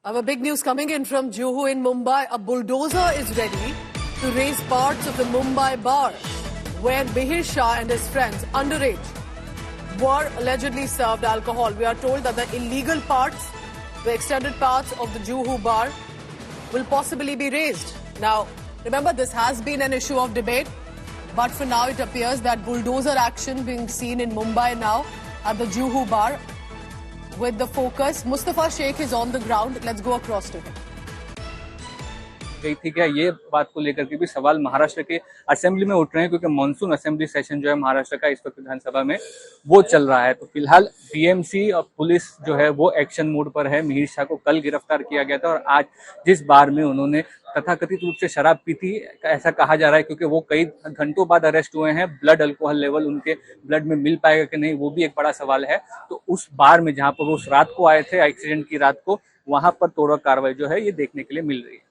Our big news coming in from Juhu in Mumbai. A bulldozer is ready to raise parts of the Mumbai bar where Mihir Shah and his friends, underage, were allegedly served alcohol. We are told that the illegal parts, the extended parts of the Juhu bar, will possibly be raised. Now, remember, this has been an issue of debate, but for now it appears that bulldozer action being seen in Mumbai now at the Juhu bar. With the focus, Mustafa Sheikh is on the ground. Let's go across to him. गई थी क्या, ये बात को लेकर के भी सवाल महाराष्ट्र के असेंबली में उठ रहे हैं, क्योंकि मानसून असेंबली सेशन जो है महाराष्ट्र का इस वक्त विधानसभा में वो चल रहा है। तो फिलहाल बीएमसी और पुलिस जो है वो एक्शन मोड पर है। मिहिर शाह को कल गिरफ्तार किया गया था और आज जिस बार में उन्होंने तथाकथित रूप से शराब पी थी, ऐसा कहा जा रहा है, क्योंकि वो कई घंटों बाद अरेस्ट हुए हैं। ब्लड अल्कोहल लेवल उनके ब्लड में मिल पाएगा कि नहीं, वो भी एक बड़ा सवाल है। तो उस बार में जहां पर वो उस रात को आए थे, एक्सीडेंट की रात को, वहां पर तोड़ा कार्रवाई जो है ये देखने के लिए मिल रही है।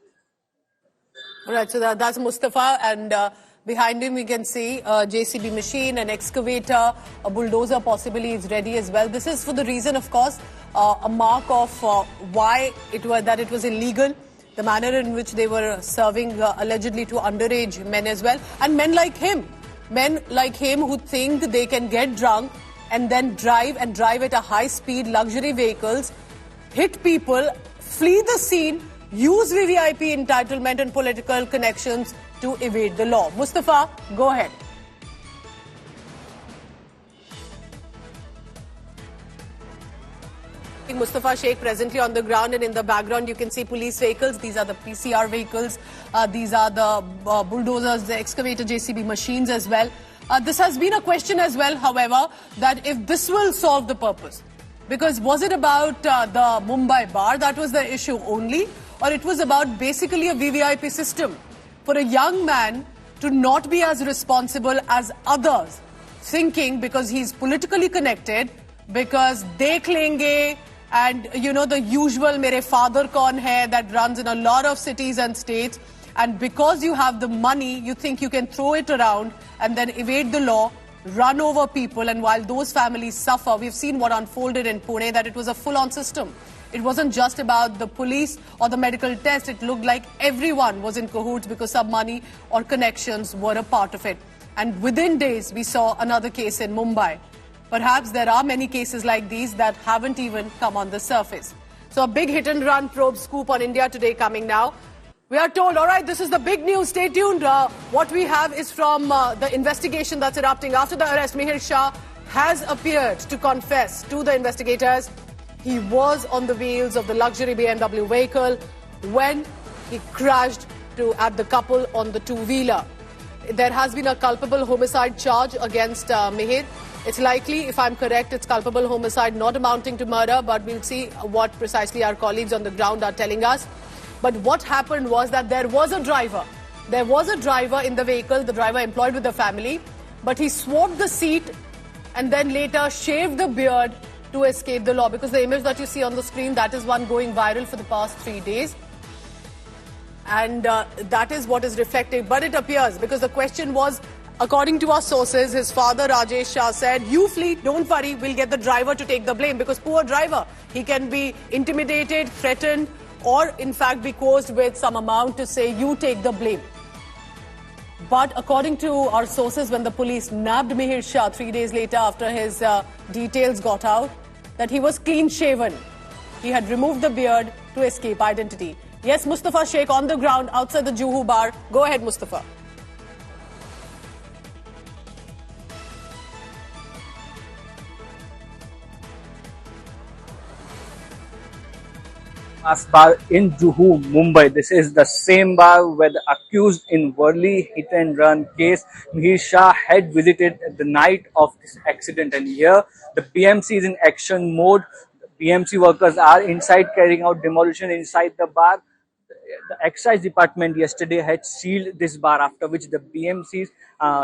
All right, so that's Mustafa, and behind him we can see a JCB machine, an excavator, a bulldozer possibly is ready as well. This is for the reason, of course, a mark of why it was illegal, the manner in which they were serving allegedly to underage men as well, and men like him who think they can get drunk and then drive at a high speed, luxury vehicles, hit people, flee the scene, use VVIP entitlement and political connections to evade the law. Mustafa, go ahead. Mustafa Sheikh presently on the ground, and in the background you can see police vehicles. These are the PCR vehicles. These are the bulldozers, the excavator JCB machines as well. This has been a question as well, however, that if this will solve the purpose. Because was it about the Mumbai bar that was the issue only? Or it was about basically a VVIP system for a young man to not be as responsible as others, thinking because he's politically connected, because dekh lenge, and you know the usual mere father kaun hai that runs in a lot of cities and states, and because you have the money, you think you can throw it around and then evade the law, run over people, and while those families suffer, we've seen what unfolded in Pune, that it was a full-on system. It wasn't just about the police or the medical test. It looked like everyone was in cahoots because some money or connections were a part of it. And within days, we saw another case in Mumbai. Perhaps there are many cases like these that haven't even come on the surface. So a big hit-and-run probe scoop on India Today coming now. We are told, all right, this is the big news. Stay tuned. What we have is from the investigation that's erupting after the arrest. Mihir Shah has appeared to confess to the investigators. He was on the wheels of the luxury BMW vehicle when he crashed at the couple on the two-wheeler. There has been a culpable homicide charge against Mihir. It's likely, if I'm correct, it's culpable homicide not amounting to murder, but we'll see what precisely our colleagues on the ground are telling us. But what happened was that there was a driver. There was a driver in the vehicle, the driver employed with the family, but he swapped the seat and then later shaved the beard to escape the law, because the image that you see on the screen, that is one going viral for the past 3 days. And that is what is reflected. But it appears, because the question was, according to our sources, his father Rajesh Shah said, you flee, don't worry, we'll get the driver to take the blame. Because poor driver, he can be intimidated, threatened, or in fact be coerced with some amount to say, you take the blame. But according to our sources, when the police nabbed Mihir Shah 3 days later after his details got out, that he was clean-shaven. He had removed the beard to escape identity. Yes, Mustafa Sheikh on the ground outside the Juhu bar. Go ahead, Mustafa. Bar in Juhu, Mumbai. This is the same bar where the accused in Worli hit-and-run case, Mihir Shah, had visited the night of this accident. And here, the BMC is in action mode. The BMC workers are inside carrying out demolition inside the bar. The excise department yesterday had sealed this bar, after which the BMCs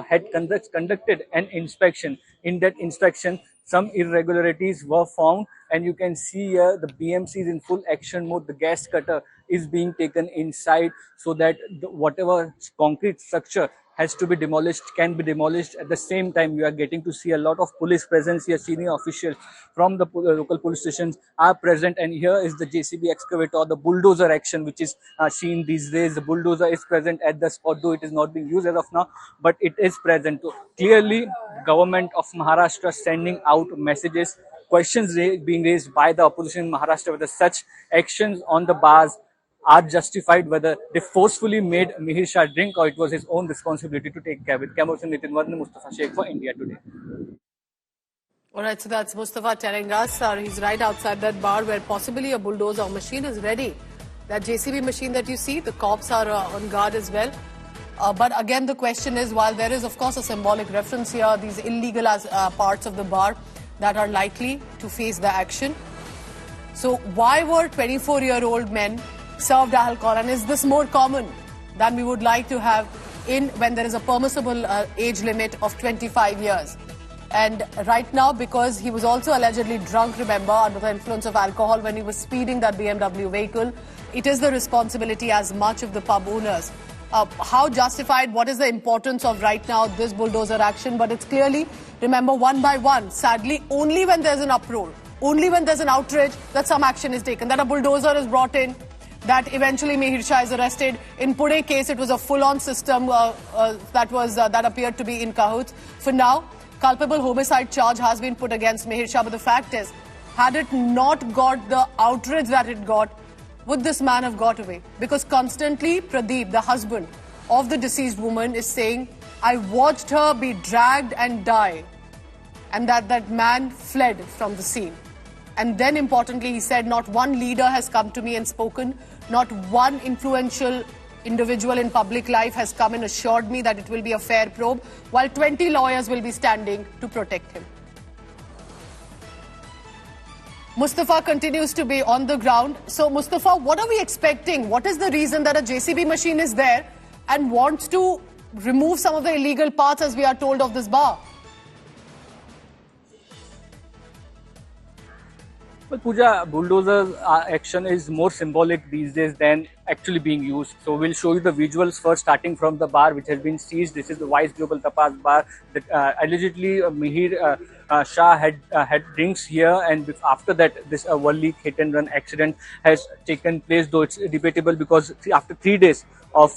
had conducted an inspection. In that inspection, some irregularities were found, and you can see here the BMC is in full action mode. The gas cutter is being taken inside so that whatever concrete structure has to be demolished, can be demolished. At the same time, you are getting to see a lot of police presence here. Senior officials from the local police stations are present, and here is the JCB excavator, the bulldozer action, which is seen these days. The bulldozer is present at the spot, though it is not being used as of now, but it is present. So clearly, government of Maharashtra sending out messages, questions being raised by the opposition in Maharashtra whether such actions on the bars are justified, whether they forcefully made Mihir Shah drink or it was his own responsibility to take care. With Camera person Nitin Varma, Mustafa Sheikh for India Today. All right, so that's Mustafa telling us he's right outside that bar where possibly a bulldozer machine is ready. That JCB machine that you see, the cops are on guard as well. But again, the question is, while there is, of course, a symbolic reference here, these illegal parts of the bar that are likely to face the action. So why were 24-year-old men served alcohol, and is this more common than we would like to have when there is a permissible age limit of 25 years? And right now, because he was also allegedly drunk, remember, under the influence of alcohol when he was speeding that BMW vehicle, it is the responsibility as much of the pub owners. How justified, what is the importance of right now this bulldozer action? But it's clearly, remember, one by one, sadly, only when there's an uproar, only when there's an outrage, that some action is taken, that a bulldozer is brought in, that eventually Mihir Shah is arrested. In Pune case, it was a full-on system that appeared to be in cahoots. For now, culpable homicide charge has been put against Mihir Shah, but the fact is, had it not got the outrage that it got, would this man have got away? Because constantly, Pradeep, the husband of the deceased woman, is saying, I watched her be dragged and die, and that man fled from the scene. And then importantly, he said, not one leader has come to me and spoken, not one influential individual in public life has come and assured me that it will be a fair probe, while 20 lawyers will be standing to protect him. Mustafa continues to be on the ground. So Mustafa, what are we expecting? What is the reason that a JCB machine is there and wants to remove some of the illegal parts, as we are told, of this bar? Well, Pooja, bulldozer action is more symbolic these days than actually being used. So we'll show you the visuals first, starting from the bar which has been seized. This is the Vice Global Tapas bar that allegedly Mihir Shah had drinks here, and after that this Worli hit and run accident has taken place, though it's debatable because after 3 days of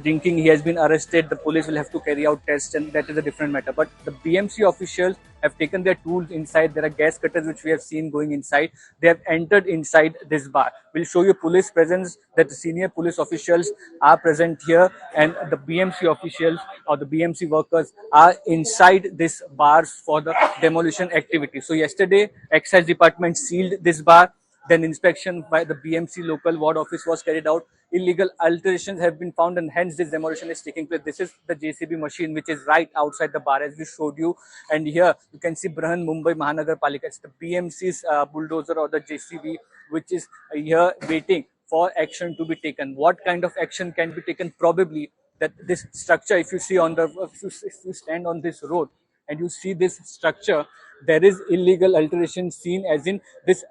drinking he has been arrested. The police will have to carry out tests, and that is a different matter. But the BMC officials have taken their tools inside. There are gas cutters which we have seen going inside. They have entered inside this bar. We'll show you police presence, that the senior police officials are present here, and the BMC officials or the BMC workers are inside this bars for the demolition activity. So yesterday, Excise Department sealed this bar. Then inspection by the BMC local ward office was carried out. Illegal alterations have been found, and hence this demolition is taking place. This is the JCB machine which is right outside the bar, as we showed you. And here you can see Brihan Mumbai Mahanagar Palika. It's the BMC's bulldozer or the JCB which is here waiting for action to be taken. What kind of action can be taken? Probably that this structure, if you see on the, if you stand on this road and you see this structure, there is illegal alteration seen, as in this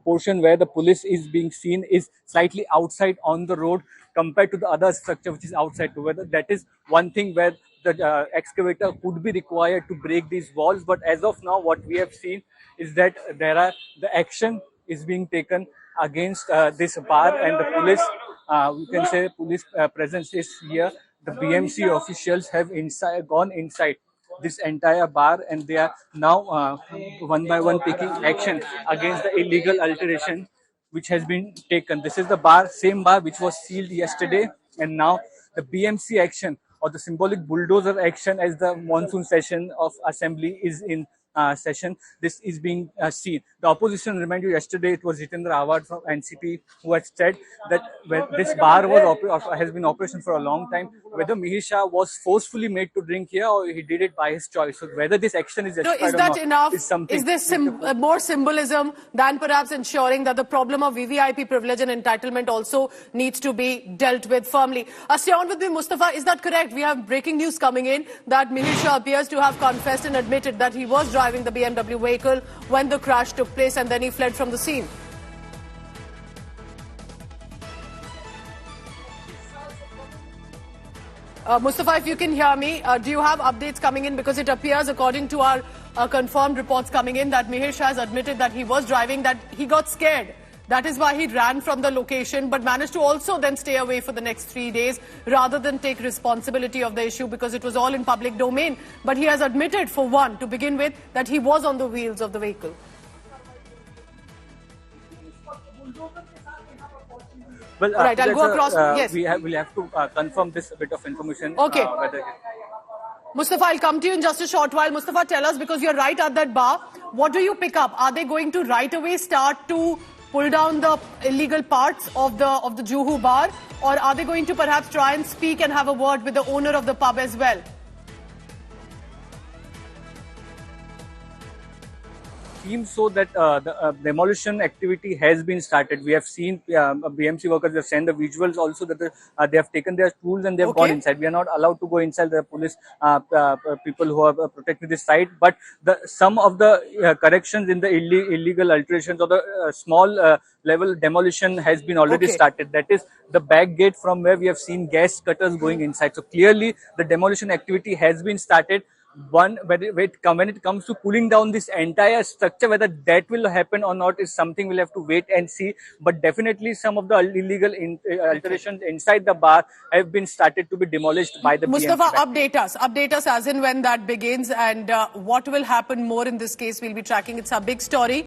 portion where the police is being seen is slightly outside on the road compared to the other structure which is outside. So whether that is one thing where the excavator could be required to break these walls, but as of now what we have seen is that the action is being taken against this bar, and the police, we can say police presence is here. The BMC officials have gone inside this entire bar, and they are now one by one taking action against the illegal alteration which has been taken. This is the bar, same bar which was sealed yesterday, and now the BMC action or the symbolic bulldozer action, as the monsoon session of assembly is in session, this is being seen. The opposition, remind you, yesterday it was Jitendra Awad from NCP who had said that when this bar was has been in operation for a long time, whether Mihir Shah was forcefully made to drink here or he did it by his choice. So whether this action is justified is that or not enough? Is something. Is this more symbolism than perhaps ensuring that the problem of VVIP privilege and entitlement also needs to be dealt with firmly? Stay on with me, Mustafa. Is that correct? We have breaking news coming in that Mihir Shah appears to have confessed and admitted that he was driving the BMW vehicle when the crash took place, and then he fled from the scene. Mustafa, if you can hear me, do you have updates coming in? Because it appears, according to our confirmed reports coming in, that Mihir Shah has admitted that he was driving, that he got scared. That is why he ran from the location, but managed to also then stay away for the next 3 days rather than take responsibility of the issue because it was all in public domain. But he has admitted, for one, to begin with, that he was on the wheels of the vehicle. Well, right, I'll go across. Yes. We'll have to confirm this bit of information. Okay. Whether Mustafa, I'll come to you in just a short while. Mustafa, tell us, because you're right at that bar, what do you pick up? Are they going to right away start to pull down the illegal parts of the Juhu bar, or are they going to perhaps try and speak and have a word with the owner of the pub as well? Seems so that the demolition activity has been started. We have seen BMC workers have sent the visuals also that they have taken their tools and they have gone inside. We are not allowed to go inside. The police people who are protecting this site, but some of the corrections in the illegal alterations or the small level demolition has been already started. That is the back gate from where we have seen gas cutters going inside. So clearly the demolition activity has been started. When it comes to pulling down this entire structure, whether that will happen or not is something we'll have to wait and see. But definitely some of the illegal alterations inside the bar have been started to be demolished by the Mustafa, BMC. update us as in when that begins, and what will happen more in this case. We'll be tracking. It's a big story.